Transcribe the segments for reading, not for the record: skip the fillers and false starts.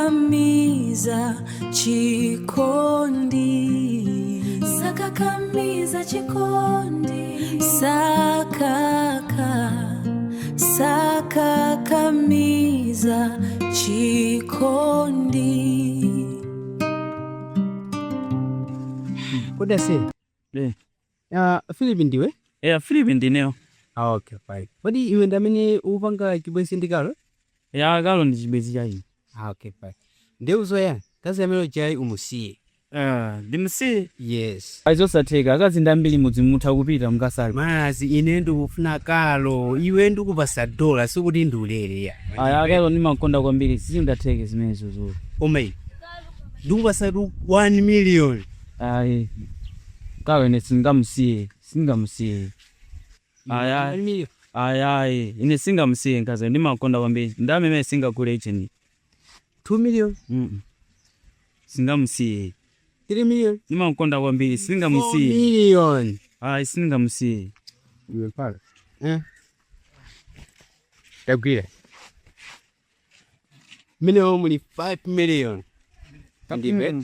Sakakamiza chikondi, sakakamiza chikondi, sakakamiza chikondi. What does it say? Philip ndiwe? Philip ndineo. Okay, fine. Wadi iwe ndamene upanga chibwezi ndikalo? Kalo ndi chibwezi chayi. Okay, fine. Ndeuzoya, kazi amelo chai umusiye. Ndimusiye? Yes. Aizosatheka, akazi ndambili mutha kupita mukasali. Mazi ine ndikufuna kalo, iwe ndikupasa dola sikuti ndulere ya. Kalo ndimakonda kwambiri, sizingatheke zimenezo zo. Omei. Ndikupasa 1 million. Kalo ine singamusiye. Ine singamusiye nkazi ndimakonda kwambiri. Ndameme singakule icheni. 2 million? Singamusiye. 3 million? Ndimakonda kwambiri, singamusiye. 4 million. Singamusiye. Iwe pala. Tagwira. Mine omuli 5 million. Ndibe.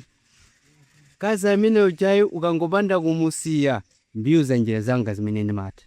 Kazi amene uchai ukangopanda kumusiya, mbiu za njira zanga zimene ndimata.